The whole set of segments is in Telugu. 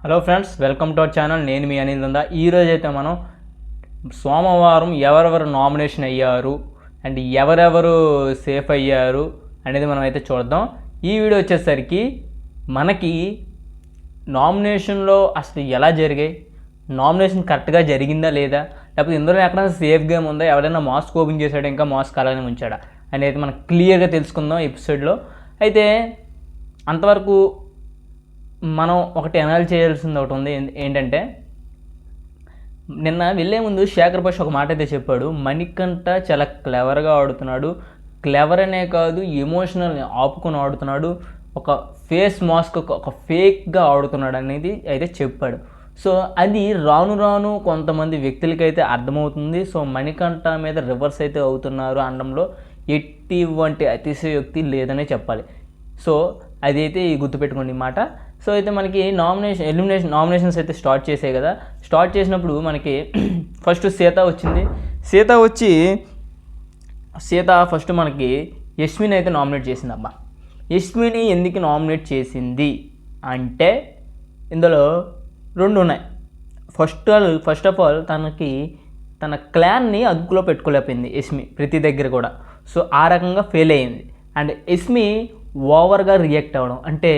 Hello friends, welcome to our channel. నేను మీ అనిల్ నందా. ఈరోజు అయితే మనం సోమవారం ఎవరెవరు నామినేషన్ అయ్యారు అండ్ ఎవరెవరు సేఫ్ అయ్యారు అనేది మనం అయితే చూద్దాం. ఈ వీడియో వచ్చేసరికి మనకి నామినేషన్లో అసలు ఎలా జరిగాయి, నామినేషన్ కరెక్ట్గా జరిగిందా లేదా, లేకపోతే ఇందులో ఎక్కడైనా సేఫ్ గేమ్ ఉందా, ఎవరైనా మాస్క్ ఓపెన్ చేశాడా, ఇంకా మాస్క్ అలానే ఉంచాడా అనేది మనం క్లియర్గా తెలుసుకుందాం ఎపిసోడ్లో. అయితే అంతవరకు మనం ఒకటి అనలైజ్ చేయాల్సింది ఒకటి ఉంది. ఏంటంటే నిన్న వెళ్ళే ముందు శేఖర్ భాష ఒక మాట అయితే చెప్పాడు, మణికంఠ చాలా క్లెవర్గా ఆడుతున్నాడు, క్లెవర్ అనే కాదు ఎమోషనల్ని ఆపుకొని ఆడుతున్నాడు, ఒక ఫేస్ మాస్క్ ఒక ఫేక్గా ఆడుతున్నాడు అనేది అయితే చెప్పాడు. సో అది రాను రాను కొంతమంది వ్యక్తులకైతే అర్థమవుతుంది. సో మణికంఠ మీద రివర్స్ అయితే అవుతున్నారు అనడంలో ఎటువంటి అతిశయోక్తి లేదనే చెప్పాలి. సో అదైతే గుర్తుపెట్టుకోండి మాట. సో అయితే మనకి నామినేషన్స్ అయితే స్టార్ట్ చేసాయి కదా. స్టార్ట్ చేసినప్పుడు మనకి ఫస్ట్ సీత వచ్చింది. సీత ఫస్ట్ మనకి యస్మిన్ అయితే నామినేట్ చేసింది. అబ్బా, యస్మిని ఎందుకు నామినేట్ చేసింది అంటే ఇందులో రెండు ఉన్నాయి. ఫస్ట్ ఆఫ్ ఆల్ తన క్లాన్ని అదుపులో పెట్టుకోలేకపోయింది యస్మి ప్రతి దగ్గర కూడా. సో ఆ రకంగా ఫెయిల్ అయ్యింది. అండ్ యస్మి ఓవర్గా రియాక్ట్ అవ్వడం, అంటే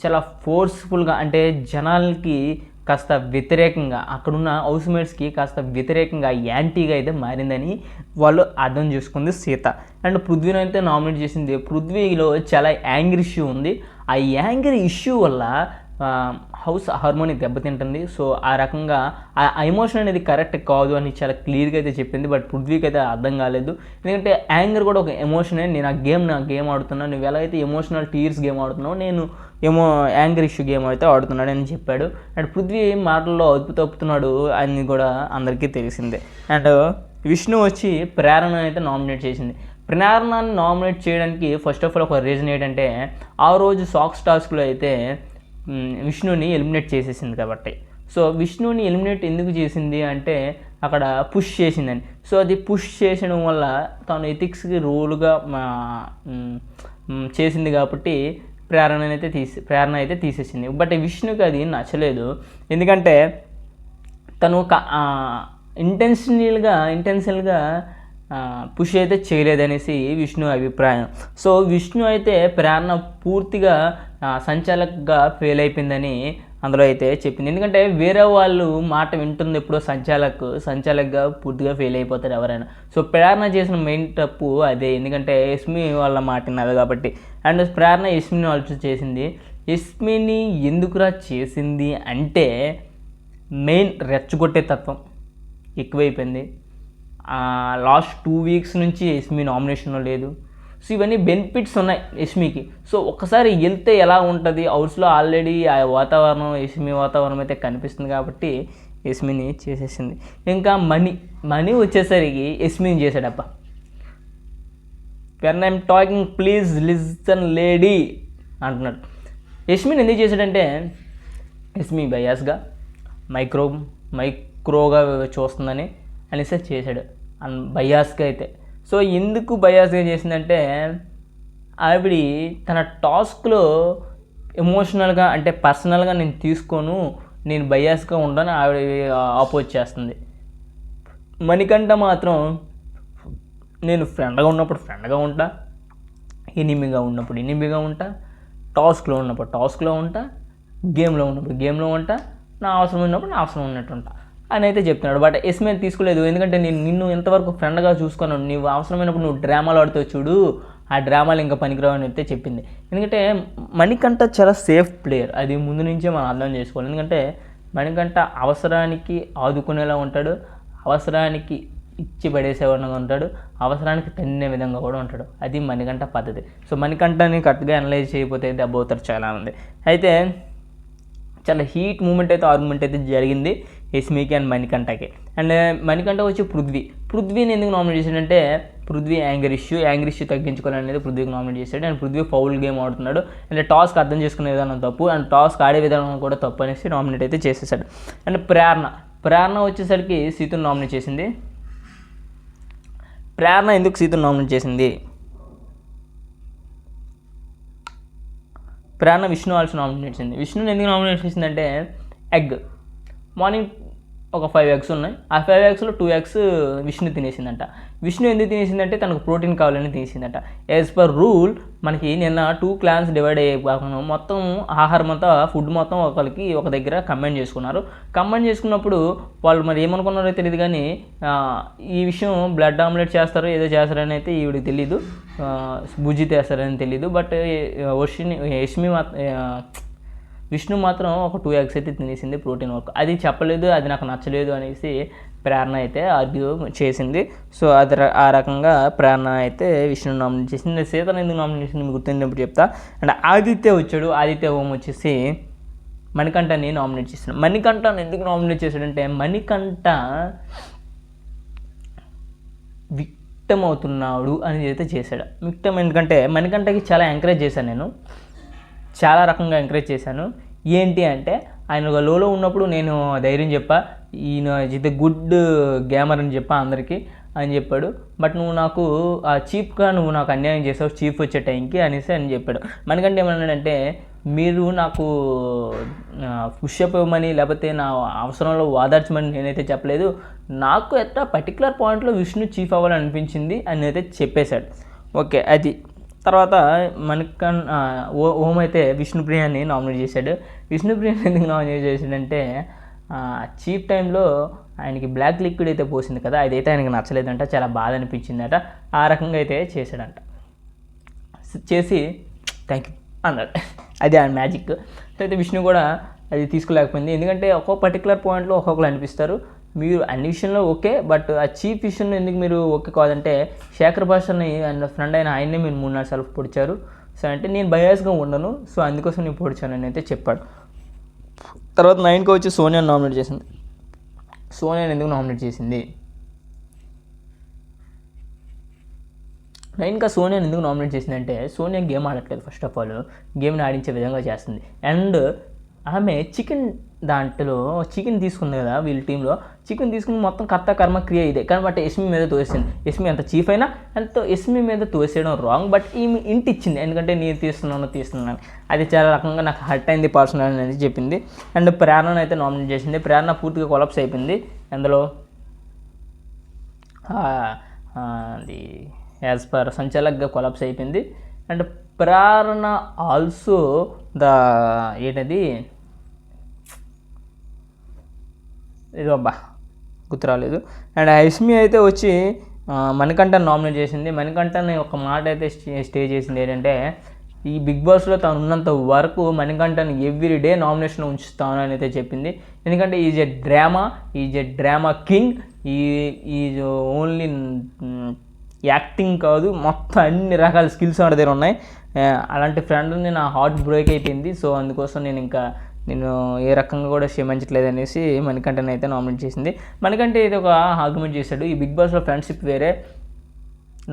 చాలా ఫోర్స్ఫుల్గా, అంటే జనాలకి కాస్త వ్యతిరేకంగా, అక్కడున్న హౌస్మేట్స్కి కాస్త వ్యతిరేకంగా యాంటీగా అయితే మారిందని వాళ్ళు అర్థం చేసుకుంది సీత. అండ్ పృథ్వీని అయితే నామినేట్ చేసింది. పృథ్వీలో చాలా యాంగ్రీ ఇష్యూ ఉంది. ఆ యాంగ్రీ ఇష్యూ వల్ల హౌస్ హార్మోని దెబ్బతింటుంది. సో ఆ రకంగా ఆ ఎమోషన్ అనేది కరెక్ట్ కాదు అని చాలా క్లియర్గా అయితే చెప్పింది. బట్ పృథ్వీకి అయితే అర్థం కాలేదు. ఎందుకంటే యాంగర్ కూడా ఒక ఎమోషనే. నేను నా గేమ్ ఆడుతున్నాను, నువ్వు ఎలా అయితే ఎమోషనల్ టీర్స్ గేమ్ ఆడుతున్నావు, నేను యాంగర్ ఇష్యూ గేమ్ అయితే ఆడుతున్నాడు అని చెప్పాడు. అండ్ పృథ్వీ మాటల్లో తప్పుతున్నాడు అని కూడా అందరికీ తెలిసిందే. అండ్ విష్ణు వచ్చి ప్రేరణ అయితే నామినేట్ చేసింది. ప్రేరణని నామినేట్ చేయడానికి ఫస్ట్ ఆఫ్ ఆల్ ఒక రీజన్ ఏంటంటే, ఆ రోజు సాక్స్ టాస్క్లో అయితే విష్ణుని ఎలిమినేట్ చేసేసింది కాబట్టి. సో విష్ణుని ఎలిమినేట్ ఎందుకు చేసింది అంటే అక్కడ పుష్ చేసిందని. సో అది పుష్ చేసడం వల్ల తను ఎథిక్స్కి రూల్గా చేసింది కాబట్టి ప్రేరణ అయితే తీసేసింది. బట్ విష్ణుకి అది నచ్చలేదు. ఎందుకంటే తను ఒక ఇంటెన్షనల్గా పుష్ అయితే చేయలేదనేసి విష్ణు అభిప్రాయం. సో విష్ణు అయితే ప్రేరణ పూర్తిగా సంచాలకుగా ఫెయిల్ అయిపోయిందని అందులో అయితే చెప్పింది. ఎందుకంటే వేరే వాళ్ళు మాట వింటుంది ఎప్పుడో సంచాలకుగా పూర్తిగా ఫెయిల్ అయిపోతారు ఎవరైనా. సో ప్రేరణ చేసిన మెయిన్ తప్పు అదే, ఎందుకంటే యస్మి వాళ్ళ మాట విన్నది కాబట్టి. అండ్ ప్రేరణ యస్మిని ఆలోచన చేసింది. యస్మిని ఎందుకురా చేసింది అంటే మెయిన్ రెచ్చగొట్టే తత్వం ఎక్కువైపోయింది. లాస్ట్ 2 వీక్స్ నుంచి యస్మి నామినేషన్లో లేదు. సో ఇవన్నీ బెనిఫిట్స్ ఉన్నాయి యస్మికి. సో ఒక్కసారి వెళ్తే ఎలా ఉంటుంది, హౌస్లో ఆల్రెడీ ఆ వాతావరణం యస్మి వాతావరణం అయితే కనిపిస్తుంది కాబట్టి యస్మిని చేసేసింది. ఇంకా మనీ వచ్చేసరికి యస్మిని చేశాడప్ప. When I'm talking please listen lady అంటున్నాడు. యస్మిని ఎందుకు చేశాడంటే యస్మి బయాస్గా మైక్రోగా చూస్తుందని అనేసి చేశాడు బయాస్గా అయితే. సో ఎందుకు బయాస్గా చేసిందంటే ఆవిడ తన టాస్క్లో ఎమోషనల్గా, అంటే పర్సనల్గా నేను తీసుకోను, నేను బయాస్గా ఉండను ఆవిడ ఆపోజ్ చేస్తుంది. మణికంఠ మాత్రం నేను ఫ్రెండ్గా ఉన్నప్పుడు ఫ్రెండ్గా ఉంటా, ఎనిమిగా ఉన్నప్పుడు ఎనిమిగా ఉంటా, టాస్క్లో ఉన్నప్పుడు టాస్క్లో ఉంటా, గేమ్లో ఉన్నప్పుడు గేమ్లో ఉంటా, నా అవసరం ఉన్నప్పుడు నా అవసరం ఉన్నట్టు ఉంటా అని అయితే చెప్తున్నాడు. బట్ యస్మి తీసుకోలేదు. ఎందుకంటే నేను నిన్ను ఎంతవరకు ఫ్రెండ్గా చూసుకున్నాను, నీవు అవసరమైనప్పుడు నువ్వు డ్రామాలు ఆడుతూ చూడు, ఆ డ్రామాలు ఇంకా పనికిరావు అని అయితే చెప్పింది. ఎందుకంటే మణికంఠ చాలా సేఫ్ ప్లేయర్, అది ముందు నుంచే మనం అర్థం చేసుకోవాలి. ఎందుకంటే మణికంఠ అవసరానికి ఆదుకునేలా ఉంటాడు, అవసరానికి ఇచ్చి పడేసేవాడిగా ఉంటాడు, అవసరానికి తన్నే విధంగా కూడా ఉంటాడు. అది మణికంఠ పద్ధతి. సో మణికంఠని కరెక్ట్గా అనలైజ్ చేయకపోతే దెబ్బ అవుతారు చాలామంది. అయితే చాలా హీట్ మూమెంట్ అయితే ఆర్గ్యుమెంట్ అయితే జరిగింది యస్మికి అండ్ మణికంఠకి. అండ్ మణికంఠ వచ్చి పృథ్వీని ఎందుకు నామినేట్ చేశాడంటే పృథ్వీ యాంగర్ ఇష్యూ తగ్గించుకోవాలనేది పృథ్వీకి నామినేట్ చేశాడు. అండ్ పృథ్వీ ఫౌల్ గేమ్ ఆడుతున్నాడు, అండ్ టాస్క్ అర్థం చేసుకునే విధానం తప్పు, అండ్ టాస్క్ ఆడే విధానం కూడా తప్పు అనేసి నామినేట్ అయితే చేసేసాడు. అండ్ ప్రేరణ వచ్చేసరికి సీతుని నామినేట్ చేసింది. ప్రేరణ ఎందుకు సీతుని నామినేట్ చేసింది? ప్రేరణ విష్ణు ఆల్సో నామినేట్ చేసింది. విష్ణుని ఎందుకు నామినేట్ చేసిందంటే ఎగ్ మార్నింగ్ ఒక 5 eggs ఉన్నాయి. ఆ 5 eggsలో 2 eggs విష్ణు తినేసిందంట. విష్ణు ఎందుకు తినేసిందంటే తనకు ప్రోటీన్ కావాలని తినేసిందంట. యాజ్ పర్ రూల్ మనకి నిన్న 2 clans డివైడ్ అయ్యే కాకుండా మొత్తం ఆహారం అంతా ఫుడ్ మొత్తం ఒకరికి ఒక దగ్గర కంబైన్ చేసుకున్నారు. కంబైన్ చేసుకున్నప్పుడు వాళ్ళు మరి ఏమనుకున్నారో తెలియదు కానీ ఈ విషయం బ్లడ్ ఆమ్లెట్ చేస్తారో ఏదో చేస్తారని అయితే ఈవిడికి తెలీదు, బుజ్జి చేస్తారని తెలీదు. బట్ విష్ణు మాత్రం ఒక 2 eggs అయితే తినేసింది ప్రోటీన్ వర్క్. అది చెప్పలేదు, అది నాకు నచ్చలేదు అనేసి ప్రేరణ అయితే ఆర్గ్యూ చేసింది. సో అది ఆ రకంగా ప్రేరణ అయితే విష్ణు నామినేట్ చేసింది. సీతను ఎందుకు నామినేట్ చేసింది మీకు గుర్తున్నప్పుడు చెప్తా. అండ్ ఆదిత్య వచ్చాడు. ఆదిత్య ఓం వచ్చేసి మణికంఠని నామినేట్ చేశాడు. మణికంఠని ఎందుకు నామినేట్ చేశాడంటే మణికంఠ విక్టమ్ అవుతున్నాడు అని అయితే చేశాడు. విక్టమ్ ఎందుకంటే మణికంఠకి చాలా ఎంకరేజ్ చేశాను, నేను చాలా రకంగా ఎంకరేజ్ చేశాను. ఏంటి అంటే ఆయన లోలో ఉన్నప్పుడు నేను ధైర్యం చెప్పా, ఈయన ఇది గుడ్ గేమర్ అని చెప్పా అందరికీ అని చెప్పాడు. బట్ నువ్వు నాకు చీప్గా నువ్వు నాకు అన్యాయం చేసావు చీఫ్ వచ్చే టైంకి అనేసి అని చెప్పాడు. మనకంటే ఏమన్నాడంటే మీరు నాకు పుష్అప్ ఇవ్వమని లేకపోతే నా అవసరంలో వాదార్చమని నేనైతే చెప్పలేదు, నాకు ఎట్లా పర్టికులర్ పాయింట్లో విష్ణు చీఫ్ అవ్వాలని అనిపించింది అని అయితే చెప్పేశాడు. ఓకే, అది తర్వాత ఓం అయితే విష్ణుప్రియని నామినేట్ చేశాడు. విష్ణుప్రియని ఎందుకు నామినేట్ చేశాడంటే చీఫ్ టైంలో ఆయనకి బ్లాక్ లిక్విడ్ అయితే పోసింది కదా, అదైతే ఆయనకి నచ్చలేదంట, చాలా బాధ అనిపించిందట. ఆ రకంగా అయితే చేశాడంట. చేసి థ్యాంక్ యూ అన్నాడు. అది ఆయన మ్యాజిక్. అయితే విష్ణు కూడా అది తీసుకోలేకపోయింది. ఎందుకంటే ఒక్కొక్క పర్టికులర్ పాయింట్లో ఒక్కొక్కరు అనిపిస్తారు. మీరు అన్ని విషయంలో ఓకే, బట్ ఆ చీఫ్ విషయంలో ఎందుకు మీరు ఓకే కాదంటే శేఖర్ భాషని ఆయన ఫ్రెండ్ అయిన ఆయన్నే మీరు 3-4 సార్లు పొడిచారు. సో అంటే నేను బయాస్గా ఉండను, సో అందుకోసం నేను పొడిచాను అని అయితే చెప్పాడు. తర్వాత 9కి వచ్చి సోనియాని నామినేట్ చేసింది. సోనియాని ఎందుకు నామినేట్ చేసింది? 9కి సోనియాని ఎందుకు నామినేట్ చేసిందంటే సోనియా గేమ్ ఆడట్లేదు. ఫస్ట్ ఆఫ్ ఆల్ గేమ్ని ఆడించే విధంగా చేస్తుంది. అండ్ ఆమె దాంట్లో చికెన్ తీసుకుంది కదా, వీళ్ళ టీంలో చికెన్ తీసుకుని మొత్తం కర్మ క్రియ ఇదే కానీ బట్ ఎస్మి మీద తోసింది. ఎస్మి ఎంత చీఫ్ అయినా అంత ఎస్మి మీద తోసేయడం రాంగ్. బట్ ఈమె ఇంటి ఇచ్చింది, ఎందుకంటే నేను తీస్తున్నాను అది చాలా రకంగా నాకు హర్ట్ అయింది పర్సనల్ అనేది చెప్పింది. అండ్ ప్రేరణ అయితే నామినేట్ చేసింది. ప్రేరణ పూర్తిగా కొలాప్స్ అయిపోయింది. అందులో అది యాజ్ పర్ సంచాలక్గా కొలాప్స్ అయిపోయింది. అండ్ ప్రేరణ ఆల్సో ఏంటది ఏదో గుర్తు రాలేదు. అండ్ ఐస్మి అయితే వచ్చి మణికంఠని నామినేట్ చేసింది. మణికంఠని ఒక మాట అయితే స్టే చేసింది ఏంటంటే ఈ బిగ్ బాస్లో తాను ఉన్నంత వరకు మణికంఠని ఎవ్రీడే నామినేషన్ ఉంచుతాను అని అయితే చెప్పింది. ఎందుకంటే is a drama king, is only acting కాదు, మొత్తం అన్ని రకాల స్కిల్స్ వాడి దగ్గర ఉన్నాయి. అలాంటి ఫ్రెండ్ని నా హార్ట్ బ్రేక్ అయిపోయింది. సో అందుకోసం నేను ఏ రకంగా కూడా క్షమించట్లేదు అనేసి మణికంఠని అయితే నామినేట్ చేసింది. మణికంఠ అయితే ఒక ఆర్గ్యుమెంట్ చేశాడు, ఈ బిగ్ బాస్లో ఫ్రెండ్షిప్ వేరే,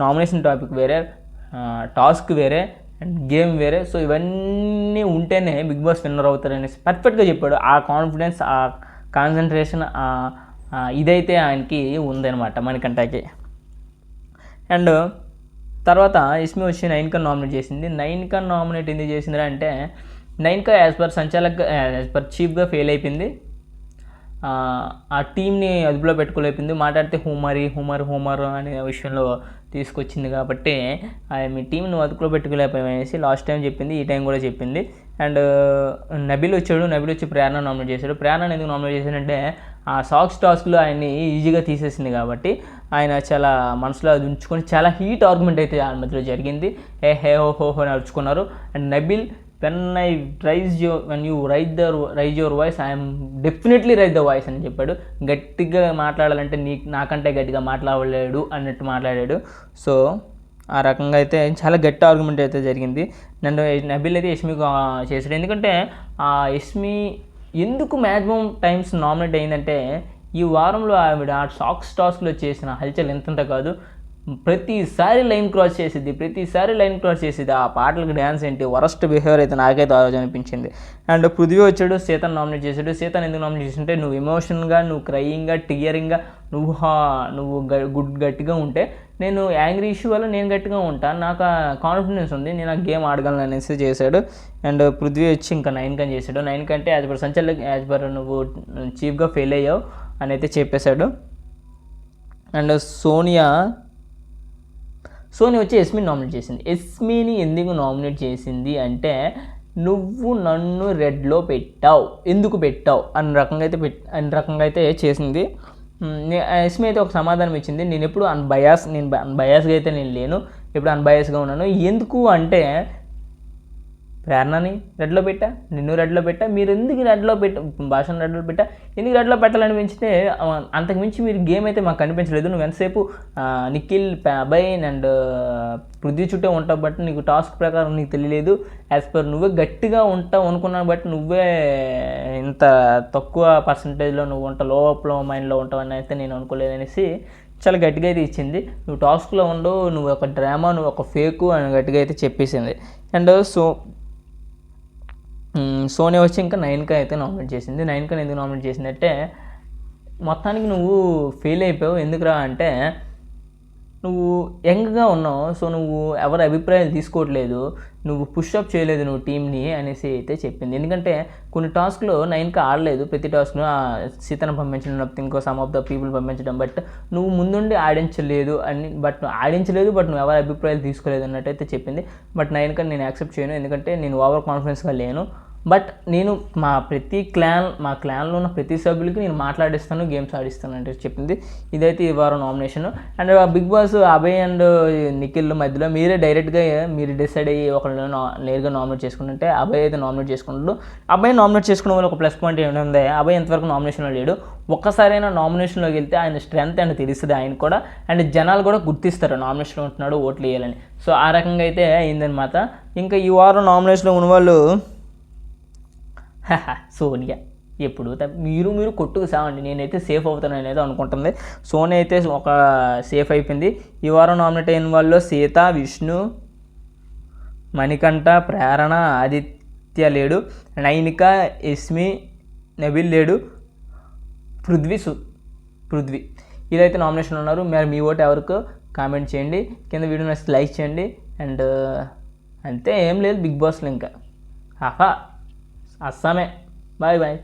నామినేషన్ టాపిక్ వేరే, టాస్క్ వేరే అండ్ గేమ్ వేరే. సో ఇవన్నీ ఉంటేనే బిగ్ బాస్ విన్నర్ అవుతారనేసి పర్ఫెక్ట్గా చెప్పాడు. ఆ కాన్ఫిడెన్స్, ఆ కాన్సన్ట్రేషన్ ఇదైతే ఆయనకి ఉందన్నమాట మణికంఠకి. అండ్ తర్వాత ఇస్మి వచ్చి 9కి నామినేట్ చేసింది. 9కి నామినేట్ ఎందుకు చేసింది అంటే 9కి యాజ్ పర్ సంచాలక్ యాజ్ పర్ చీఫ్గా ఫెయిల్ అయిపోయింది. ఆ టీంని అదుపులో పెట్టుకోలేపింది. మాట్లాడితే హూమర్ అనే విషయంలో తీసుకొచ్చింది కాబట్టి మీ టీంని అదుపులో పెట్టుకోలేకపోయేసి లాస్ట్ టైం చెప్పింది, ఈ టైం కూడా చెప్పింది. అండ్ నబిల్ వచ్చి ప్రేరణ నామినేట్ చేశాడు. ప్రేరణ ఎందుకు నామినేట్ చేశాడంటే ఆ సాక్స్ టాస్క్లో ఆయన్ని ఈజీగా తీసేసింది కాబట్టి ఆయన చాలా మనసులో అది ఉంచుకొని చాలా హీట్ ఆర్గ్యుమెంట్ అయితే ఆయన మధ్యలో జరిగింది. హే హో నడుచుకున్నారు. And Nabil when you raise your voice, I am definitely raise the voice అని చెప్పాడు. గట్టిగా మాట్లాడాలంటే నాకంటే గట్టిగా మాట్లాడలేడు అన్నట్టు మాట్లాడాడు. సో ఆ రకంగా అయితే చాలా గట్టి ఆర్గ్యుమెంట్ అయితే జరిగింది. నన్ను నబిల్ అయితే యష్మి చేశాడు. ఎందుకంటే ఆ యష్మి ఎందుకు మ్యాక్సిమం టైమ్స్ నామినేట్ అయిందంటే ఈ వారంలో ఆవిడ ఆ సాక్స్ టాస్క్లో చేసిన హల్చల్ ఎంతంత కాదు, ప్రతిసారి లైన్ క్రాస్ చేసిద్ది. ఆ పాటలకు డ్యాన్స్ ఏంటి, వరస్ట్ బిహేవియర్ అయితే నాకైతే ఆ రోజు అనిపించింది. అండ్ పృథ్వీ వచ్చాడు, సీతను నామినేట్ చేశాడు. సీతను ఎందుకు నామినేట్ చేసింటే, నువ్వు ఎమోషన్గా, నువ్వు క్రయింగ్గా, టియరింగ్గా, నువ్వు గట్టిగా ఉంటే, నేను యాంగ్రీ ఇష్యూ వల్ల నేను గట్టిగా ఉంటాను, నాకు కాన్ఫిడెన్స్ ఉంది, నేను ఆ గేమ్ ఆడగలను అనేసి చేశాడు. అండ్ పృథ్వీ వచ్చి ఇంకా 9 కని చేశాడు. 9 కంటే యాజ్ పర్ సంచలన్, యాజ్ పర్ నువ్వు చీఫ్గా ఫెయిల్ అయ్యావు అని అయితే చెప్పేశాడు. అండ్ సోనియా వచ్చి యస్మిని నామినేట్ చేసింది. యస్మిని ఎందుకు నామినేట్ చేసింది అంటే, నువ్వు నన్ను రెడ్లో పెట్టావు, ఎందుకు పెట్టావు అన్న రకంగా అయితే చేసింది. యస్మి అయితే ఒక సమాధానం ఇచ్చింది, నేను ఎప్పుడు అన్బయాస్గా అయితే నేను లేను, ఎప్పుడు అన్బయాస్గా ఉన్నాను. ఎందుకు అంటే, ప్రేరణని రెడ్లో పెట్టా, నిన్ను రెడ్లో పెట్టా, మీరు ఎందుకు రెడ్లో భాషను రెడ్లో పెట్టా, ఎందుకు రెడ్లో పెట్టాలనిపించితే, అంతకుమించి మీరు గేమ్ అయితే మాకు కనిపించలేదు. నువ్వు ఎంతసేపు నిఖిల్, అభయ్ అండ్ పృథ్వీ చుట్టే ఉంటావు, బట్ నీకు టాస్క్ ప్రకారం నీకు తెలియలేదు. యాజ్ పర్ నువ్వే గట్టిగా ఉంటావు అనుకున్నాను, బట్ నువ్వే ఇంత తక్కువ పర్సంటేజ్లో నువ్వు ఉంటావు, లో మైండ్లో ఉంటావు అని అయితే నేను అనుకోలేదు అనేసి చాలా గట్టిగా అయితే ఇచ్చింది. నువ్వు టాస్క్లో ఉండవు, నువ్వు ఒక డ్రామా, నువ్వు ఒక ఫేకు అని గట్టిగా అయితే చెప్పేసింది. అండ్ సోనియా వచ్చి ఇంకా 9 అయితే నామినేట్ చేసింది. 9 ఎందుకు నామినేట్ చేసిందంటే, మొత్తానికి నువ్వు ఫెయిల్ అయిపోయావు. ఎందుకురా అంటే, నువ్వు యంగ్గా ఉన్నావు, సో నువ్వు ఎవరి అభిప్రాయాలు తీసుకోవట్లేదు, నువ్వు పుషప్ చేయలేదు నువ్వు టీంని అనేసి అయితే చెప్పింది. ఎందుకంటే కొన్ని టాస్క్లో 9 ఆడలేదు, ప్రతి టాస్క్ను సీతను పంపించడం, ఇంకో సమ్ ఆఫ్ ద పీపుల్ పంపించడం, బట్ నువ్వు ముందుండి ఆడించలేదు బట్ నువ్వు ఎవరి అభిప్రాయాలు తీసుకోలేదు అన్నట్టయితే చెప్పింది. బట్ 9 నేను యాక్సెప్ట్ చేయను, ఎందుకంటే నేను ఓవర్ కాన్ఫిడెన్స్గా లేను, బట్ నేను మా క్లాన్లో ఉన్న ప్రతి సభ్యులకి నేను మాట్లాడిస్తాను, గేమ్స్ ఆడిస్తాను అంటే చెప్పింది. ఇదైతే ఈ వారం nomination. And Bigg Boss Abhay and Nikhil మధ్యలో మీరు డిసైడ్ అయ్యి ఒకళ్ళని నేరుగా నామినేట్ చేసుకుంటుంటే, అభయ్ అయితే నామినేట్ చేసుకుంటాడు. అభయ్ నామినేట్ చేసుకోవడం వల్ల ఒక ప్లస్ పాయింట్ ఏముంది, అభయ్ ఎంతవరకు నామినేషన్లో లేడు, ఒక్కసారైనా నామినేషన్లోకి వెళ్తే ఆయన స్ట్రెంత్ అని తెలుస్తుంది ఆయన కూడా, అండ్ జనాలు కూడా గుర్తిస్తారు నామినేషన్లో ఉంటున్నాడు, ఓట్లు వేయాలని. సో ఆ రకంగా అయితే అయిందనమాట. ఇంకా ఈ వారం నామినేషన్లో ఉన్నవాళ్ళు సోనియా ఎప్పుడు మీరు కొట్టుకు సావండి, నేనైతే సేఫ్ అవుతానని అనేది అనుకుంటుంది. సోనియా అయితే ఒక సేఫ్ అయిపోయింది. ఈ వారం నామినేట్ అయిన వాళ్ళు సీత, విష్ణు, మణికంఠ, ప్రేరణ, ఆదిత్య లేడు, నైనిక, యస్మి, నబిల్ లేడు, పృథ్వీ ఇదైతే నామినేషన్ ఉన్నారు. మరి మీ ఓటు ఎవరికో కామెంట్ చేయండి, కింద వీడియో నచ్చితే లైక్ చేయండి. అండ్ అంతే, ఏం లేదు బిగ్ బాస్లో ఇంకా అస్సామే. బాయ్.